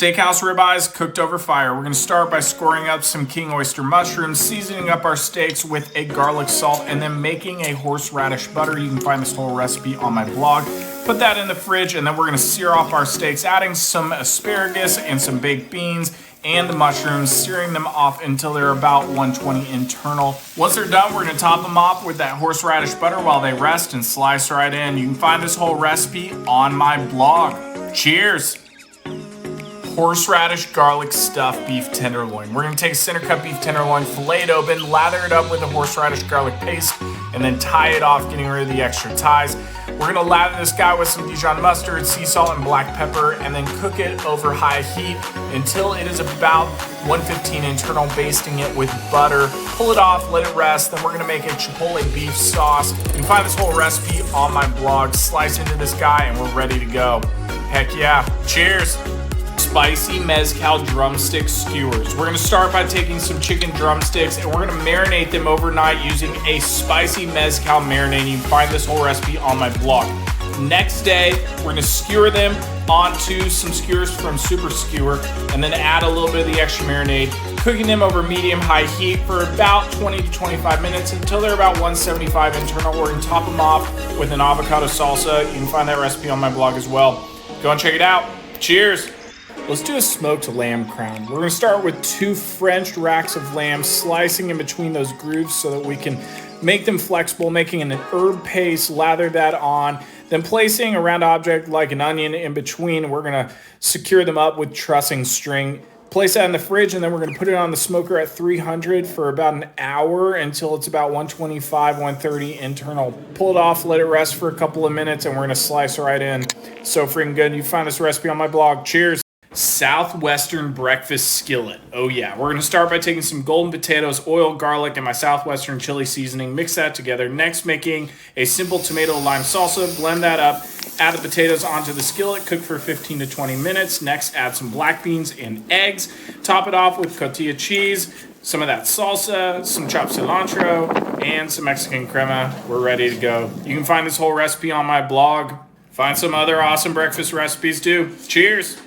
Steakhouse ribeyes cooked over fire. We're going to start by scoring up some king oyster mushrooms, seasoning up our steaks with a garlic salt, and then making a horseradish butter. You can find this whole recipe on my blog. Put that in the fridge, and then we're going to sear off our steaks, adding some asparagus and some baked beans and the mushrooms, searing them off until they're about 120 internal. Once they're done, we're going to top them off with that horseradish butter while they rest and slice right in. You can find this whole recipe on my blog. Cheers! Horseradish garlic stuffed beef tenderloin. We're going to take a center cut beef tenderloin, fillet it open, lather it up with the horseradish garlic paste, and then tie it off, getting rid of the extra ties. We're going to lather this guy with some Dijon mustard, sea salt, and black pepper, and then cook it over high heat until it is about 115 internal, basting it with butter. Pull it off, let it rest. Then we're going to make a chipotle beef sauce. You can find this whole recipe on my blog. Slice into this guy, and we're ready to go. Heck yeah. Cheers. Spicy mezcal drumstick skewers. We're going to start by taking some chicken drumsticks and we're going to marinate them overnight using a spicy mezcal marinade. You can find this whole recipe on my blog. Next day, we're going to skewer them onto some skewers from Super Skewer and then add a little bit of the extra marinade, cooking them over medium-high heat for about 20 to 25 minutes until they're about 175 internal. We're going to top them off with an avocado salsa. You can find that recipe on my blog as well. Go and check it out. Cheers. Let's do a smoked lamb crown. We're going to start with 2 French racks of lamb, slicing in between those grooves so that we can make them flexible, making an herb paste, lather that on, then placing a round object like an onion in between. We're going to secure them up with trussing string. Place that in the fridge, and then we're going to put it on the smoker at 300 for about an hour until it's about 125, 130 internal. Pull it off, let it rest for a couple of minutes, and we're going to slice right in. So freaking good. You find this recipe on my blog. Cheers. Southwestern breakfast skillet. Oh yeah, we're gonna start by taking some golden potatoes, oil, garlic, and my Southwestern chili seasoning. Mix that together. Next, making a simple tomato lime salsa. Blend that up. Add the potatoes onto the skillet. Cook for 15 to 20 minutes. Next, add some black beans and eggs. Top it off with cotija cheese, some of that salsa, some chopped cilantro, and some Mexican crema. We're ready to go. You can find this whole recipe on my blog. Find some other awesome breakfast recipes too. Cheers.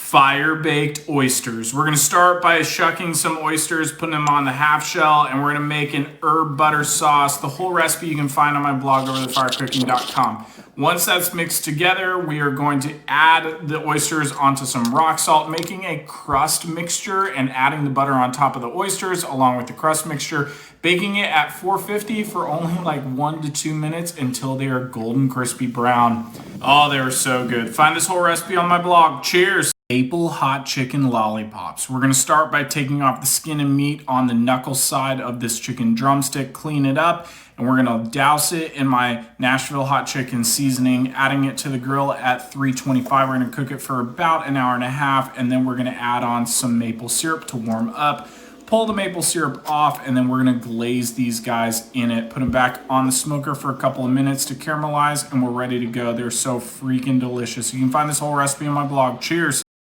Fire-baked oysters. We're going to start by shucking some oysters, putting them on the half shell, and we're going to make an herb butter sauce. The whole recipe you can find on my blog over at firecooking.com. Once that's mixed together, we are going to add the oysters onto some rock salt, making a crust mixture and adding the butter on top of the oysters along with the crust mixture, baking it at 450 for only like 1 to 2 minutes until they are golden crispy brown. Oh, they were so good. Find this whole recipe on my blog. Cheers. Maple hot chicken lollipops. We're going to start by taking off the skin and meat on the knuckle side of this chicken drumstick, clean it up, and we're going to douse it in my Nashville hot chicken seasoning, adding it to the grill at 325. We're going to cook it for about an hour and a half, and then we're going to add on some maple syrup to warm up. Pull the maple syrup off, and then we're going to glaze these guys in it. Put them back on the smoker for a couple of minutes to caramelize, and we're ready to go. They're so freaking delicious. You can find this whole recipe on my blog. Cheers.